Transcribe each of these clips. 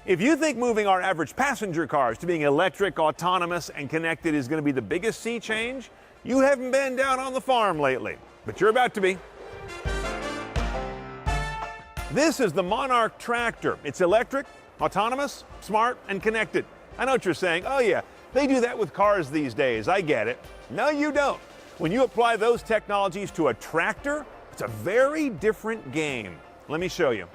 If you think moving our average passenger cars to being electric, autonomous, and connected is going to be the biggest sea change, you haven't been down on the farm lately, but you're about to be. This is the Monarch tractor. It's electric, autonomous, smart, and connected. I know what you're saying. Oh yeah, they do that with cars these days. I get it. No, you don't. When you apply those technologies to a tractor, it's a very different game. Let me show you.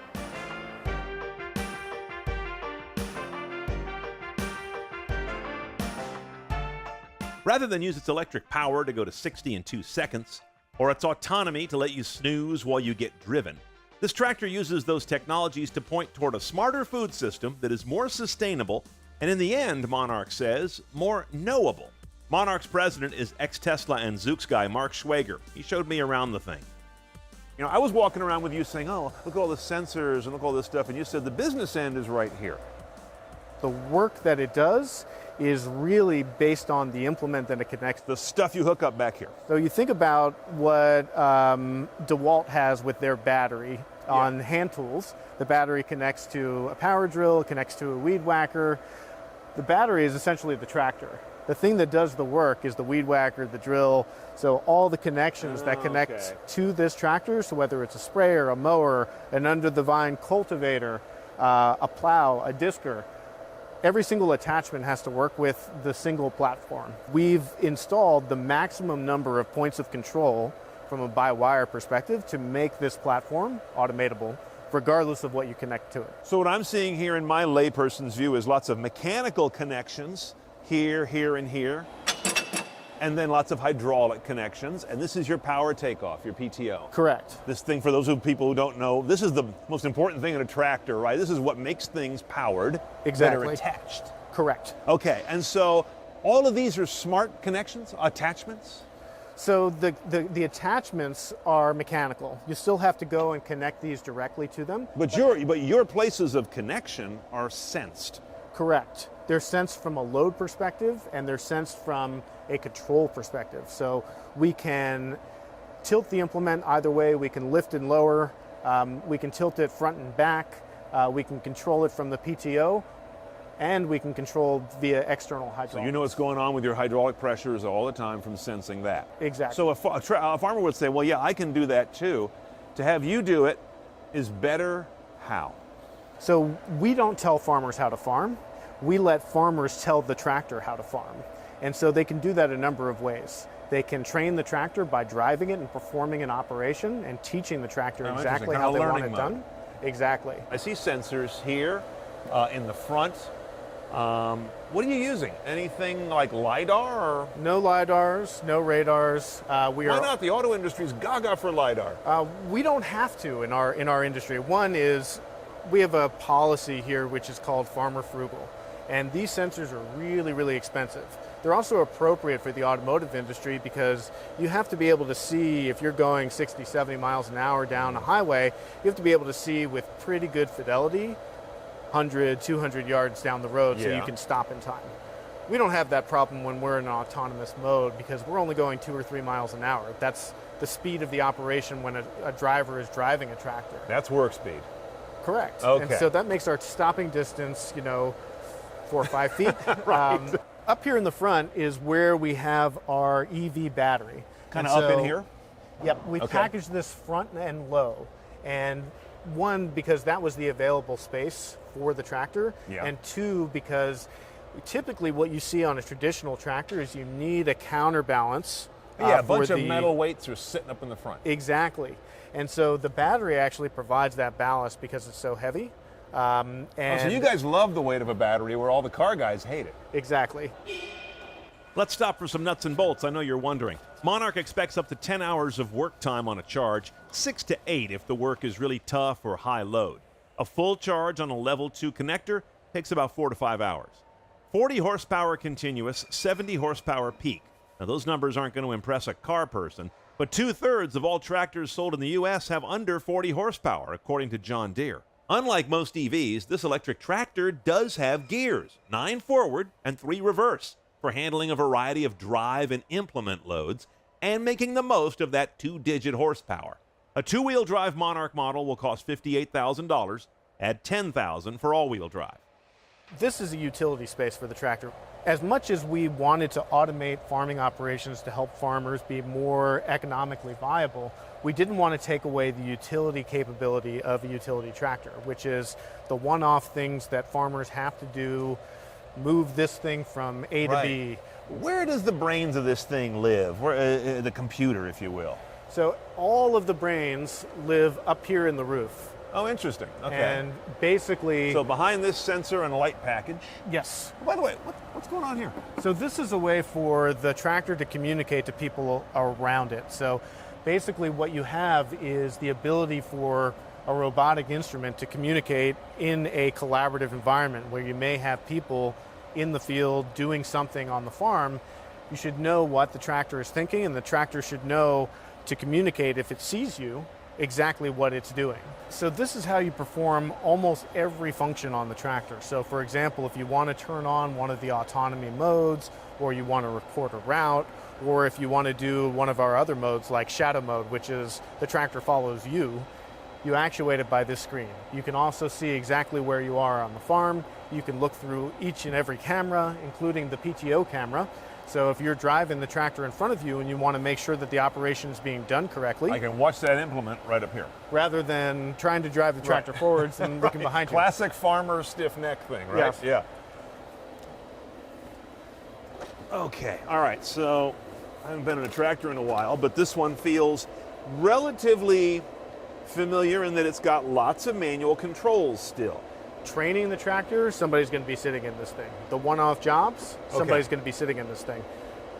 Rather than use its electric power to go to 60 in 2 seconds, or its autonomy to let you snooze while you get driven, this tractor uses those technologies to point toward a smarter food system that is more sustainable and, in the end, Monarch says, more knowable. Monarch's president is ex-Tesla and Zoox guy Mark Schwager. He showed me around the thing. You know, I was walking around with you saying, oh, look at all the sensors and look at all this stuff, and you said the business end is right here. The work that it does is really based on the implement that it connects. The stuff you hook up back here. So you think about what DeWalt has with their battery on hand tools. The battery connects to a power drill, connects to a weed whacker. The battery is essentially the tractor. The thing that does the work is the weed whacker, the drill. So all the connections that connect to this tractor, so whether it's a sprayer, a mower, an under-the-vine cultivator, a plow, a disker, every single attachment has to work with the single platform. We've installed the maximum number of points of control from a by-wire perspective to make this platform automatable, regardless of what you connect to it. So what I'm seeing here in my layperson's view is lots of mechanical connections, here, here, and here, and then lots of hydraulic connections, and this is your power takeoff, your PTO. Correct. This thing, for those people who don't know, this is the most important thing in a tractor, right? This is what makes things powered that are attached. Correct. Okay, and so all of these are smart connections, attachments? So the attachments are mechanical. You still have to go and connect these directly to them. But your places of connection are sensed. Correct. They're sensed from a load perspective, and they're sensed from a control perspective. So we can tilt the implement either way. We can lift and lower. We can tilt it front and back. We can control it from the PTO, and we can control via external hydraulics. So you know what's going on with your hydraulic pressures all the time from sensing that. Exactly. So a farmer would say, well, yeah, I can do that too. To have you do it is better how? So we don't tell farmers how to farm. We let farmers tell the tractor how to farm. And so they can do that a number of ways. They can train the tractor by driving it and performing an operation and teaching the tractor exactly how they want it done. Exactly. I see sensors here in the front. What are you using? Anything like LiDAR? Or? No LiDARs, no radars. Why not? The auto industry's gaga for LiDAR. We don't have to in our industry. One is we have a policy here which is called farmer frugal. And these sensors are really, really expensive. They're also appropriate for the automotive industry because you have to be able to see if you're going 60, 70 miles an hour down a highway, you have to be able to see with pretty good fidelity 100, 200 yards down the road so you can stop in time. We don't have that problem when we're in an autonomous mode because we're only going 2 or 3 miles an hour. That's the speed of the operation when a driver is driving a tractor. That's work speed. Correct. Okay. And so that makes our stopping distance, 4 or 5 feet. Right. Up here in the front is where we have our EV battery. Kind of up in here? Yep. We packaged this front and low. And one, because that was the available space for the tractor. Yeah. And two, because typically what you see on a traditional tractor is you need a counterbalance. A bunch of metal weights are sitting up in the front. Exactly. And so the battery actually provides that ballast because it's so heavy. So you guys love the weight of a battery where all the car guys hate it. Exactly. Let's stop for some nuts and bolts. I know you're wondering. Monarch expects up to 10 hours of work time on a charge, 6 to 8 if the work is really tough or high load. A full charge on a level 2 connector takes about 4 to 5 hours. 40 horsepower continuous, 70 horsepower peak. Now those numbers aren't going to impress a car person, but 2/3 of all tractors sold in the U.S. have under 40 horsepower, according to John Deere. Unlike most EVs, this electric tractor does have gears, 9 forward and 3 reverse, for handling a variety of drive and implement loads and making the most of that 2-digit horsepower. A 2-wheel drive Monarch model will cost $58,000, add $10,000 for all-wheel drive. This is a utility space for the tractor. As much as we wanted to automate farming operations to help farmers be more economically viable, we didn't want to take away the utility capability of a utility tractor, which is the one-off things that farmers have to do, move this thing from A to B. Where does the brains of this thing live? Where, the computer, if you will? So all of the brains live up here in the roof. Oh, interesting. Okay. And basically... So behind this sensor and light package? Yes. By the way, what's going on here? So this is a way for the tractor to communicate to people around it. So basically what you have is the ability for a robotic instrument to communicate in a collaborative environment where you may have people in the field doing something on the farm. You should know what the tractor is thinking, and the tractor should know to communicate, if it sees you, exactly what it's doing. So this is how you perform almost every function on the tractor. So for example, if you want to turn on one of the autonomy modes, or you want to record a route, or if you want to do one of our other modes like shadow mode, which is the tractor follows you, you actuate it by this screen. You can also see exactly where you are on the farm. You can look through each and every camera, including the PTO camera. So if you're driving the tractor in front of you and you want to make sure that the operation is being done correctly, I can watch that implement right up here. rather than trying to drive the tractor forwards and looking behind you. Classic farmer stiff neck thing, right? Yes. Yeah. Okay, all right, so I haven't been in a tractor in a while, but this one feels relatively familiar in that it's got lots of manual controls still. Training the tractor, somebody's going to be sitting in this thing. The one-off jobs, somebody's going to be sitting in this thing.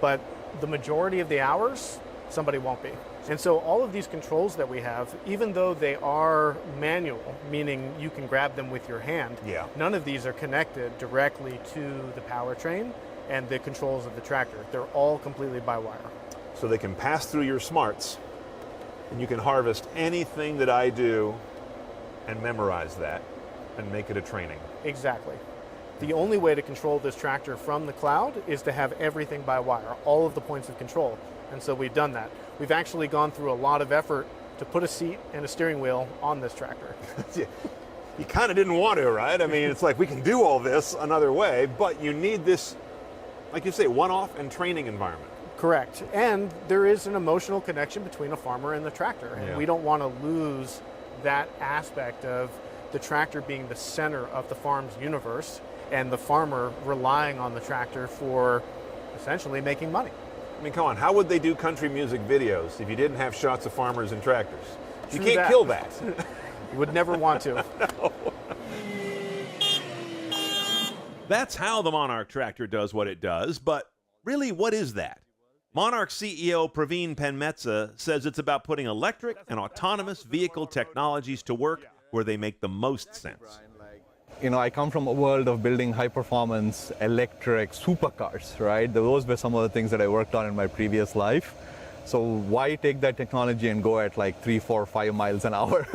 But the majority of the hours, somebody won't be. And so all of these controls that we have, even though they are manual, meaning you can grab them with your hand, none of these are connected directly to the powertrain and the controls of the tractor. They're all completely by wire. So they can pass through your smarts, and you can harvest anything that I do and memorize that and make it a training. Exactly. The only way to control this tractor from the cloud is to have everything by wire, all of the points of control. And so we've done that. We've actually gone through a lot of effort to put a seat and a steering wheel on this tractor. You kind of didn't want to, right? I mean, it's like we can do all this another way, but you need this, like you say, one-off and training environment. Correct. And there is an emotional connection between a farmer and the tractor. And we don't want to lose that aspect of the tractor being the center of the farm's universe and the farmer relying on the tractor for essentially making money. I mean, come on, how would they do country music videos if you didn't have shots of farmers and tractors? You True can't that. kill that. You would never want to. No. That's how the Monarch tractor does what it does, but really, what is that? Monarch CEO Praveen Penmetsa says it's about putting electric and autonomous vehicle technologies to work where they make the most sense. You know, I come from a world of building high-performance electric supercars, right? Those were some of the things that I worked on in my previous life. So why take that technology and go at like 3, 4, 5 miles an hour?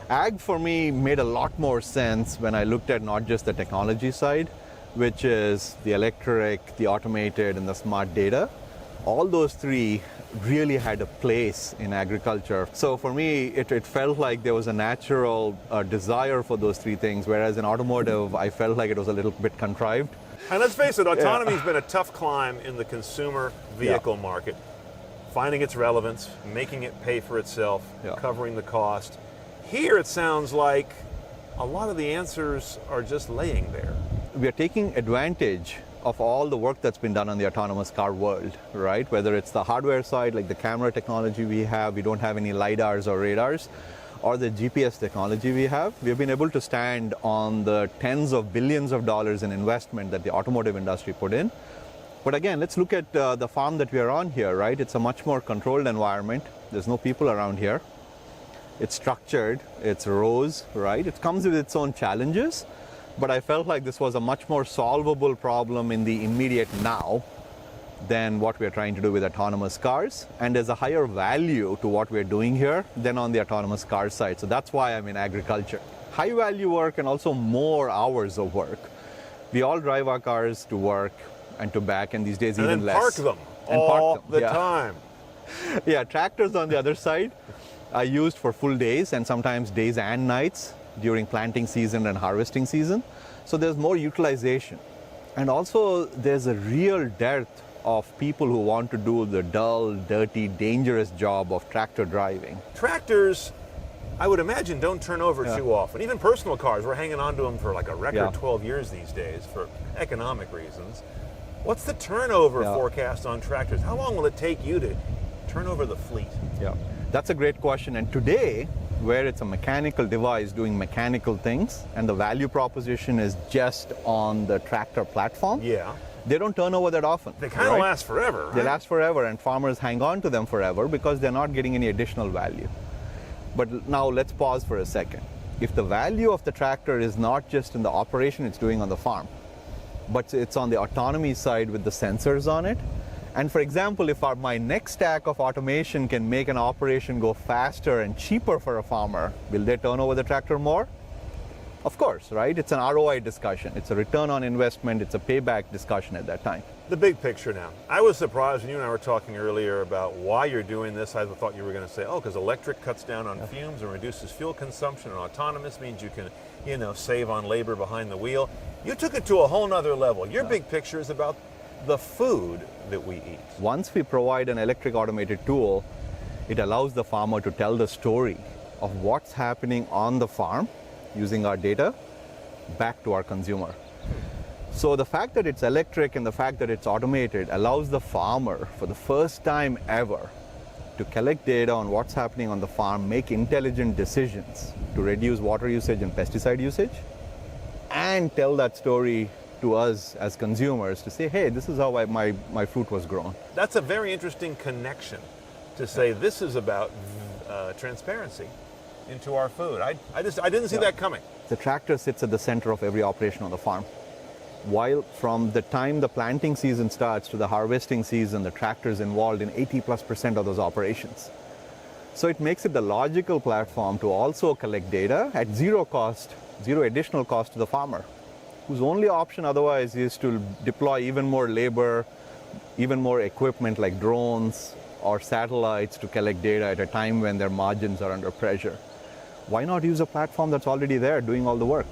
Ag for me made a lot more sense when I looked at not just the technology side, which is the electric, the automated, and the smart data. All those three really had a place in agriculture. So for me, it felt like there was a natural desire for those three things, whereas in automotive, I felt like it was a little bit contrived. And let's face it, autonomy's been a tough climb in the consumer vehicle market. Finding its relevance, making it pay for itself, covering the cost. Here it sounds like a lot of the answers are just laying there. We are taking advantage of all the work that's been done on the autonomous car world, right? Whether it's the hardware side, like the camera technology we don't have any LiDARs or radars, or the GPS technology we've been able to stand on the tens of billions of dollars in investment that the automotive industry put in. But again, let's look at the farm that we are on here, right? It's a much more controlled environment. There's no people around here. It's structured, it's rows, right? It comes with its own challenges. But I felt like this was a much more solvable problem in the immediate now than what we're trying to do with autonomous cars. And there's a higher value to what we're doing here than on the autonomous car side. So that's why I'm in agriculture. High value work and also more hours of work. We all drive our cars to work and to back, and these days even less. Park them all the time. Yeah, tractors on the other side are used for full days and sometimes days and nights. during planting season and harvesting season. So there's more utilization. And also there's a real dearth of people who want to do the dull, dirty, dangerous job of tractor driving. Tractors, I would imagine, don't turn over too often. Even personal cars, we're hanging on to them for like a record 12 years these days for economic reasons. What's the turnover forecast on tractors? How long will it take you to turn over the fleet? Yeah, that's a great question. And today, where it's a mechanical device doing mechanical things and the value proposition is just on the tractor platform, they don't turn over that often. They kind of last forever, right? They last forever, and farmers hang on to them forever because they're not getting any additional value. But now let's pause for a second. If the value of the tractor is not just in the operation it's doing on the farm, but it's on the autonomy side with the sensors on it. And for example, if my next stack of automation can make an operation go faster and cheaper for a farmer, will they turn over the tractor more? Of course, right? It's an ROI discussion. It's a return on investment. It's a payback discussion at that time. The big picture now. I was surprised when you and I were talking earlier about why you're doing this. I thought you were going to say, oh, because electric cuts down on fumes and reduces fuel consumption, and autonomous means you can, save on labor behind the wheel. You took it to a whole nother level. Your big picture is about the food that we eat. Once we provide an electric automated tool, it allows the farmer to tell the story of what's happening on the farm using our data back to our consumer. So the fact that it's electric and the fact that it's automated allows the farmer, for the first time ever, to collect data on what's happening on the farm, make intelligent decisions to reduce water usage and pesticide usage, and tell that story to us as consumers to say, hey, this is how my fruit was grown. That's a very interesting connection to say this is about transparency into our food. I didn't see that coming. The tractor sits at the center of every operation on the farm. While from the time the planting season starts to the harvesting season, the tractor is involved in 80+% of those operations. So it makes it the logical platform to also collect data at zero cost, zero additional cost to the farmer, whose only option otherwise is to deploy even more labor, even more equipment like drones or satellites to collect data at a time when their margins are under pressure. Why not use a platform that's already there doing all the work?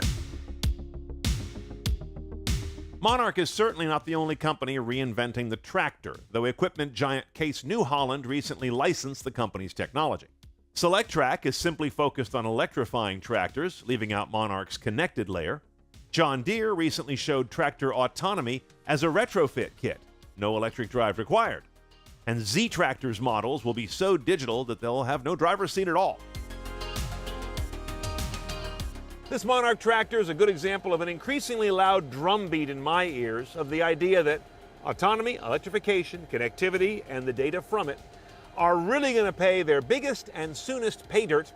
Monarch is certainly not the only company reinventing the tractor, though equipment giant Case New Holland recently licensed the company's technology. Selectrac is simply focused on electrifying tractors, leaving out Monarch's connected layer. John Deere recently showed tractor autonomy as a retrofit kit, no electric drive required. And Z-Tractor's models will be so digital that they'll have no driver's seat at all. This Monarch tractor is a good example of an increasingly loud drumbeat in my ears of the idea that autonomy, electrification, connectivity, and the data from it are really going to pay their biggest and soonest pay dirt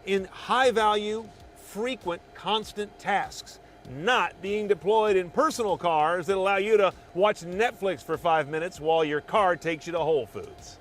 in high-value, frequent, constant tasks, not being deployed in personal cars that allow you to watch Netflix for 5 minutes while your car takes you to Whole Foods.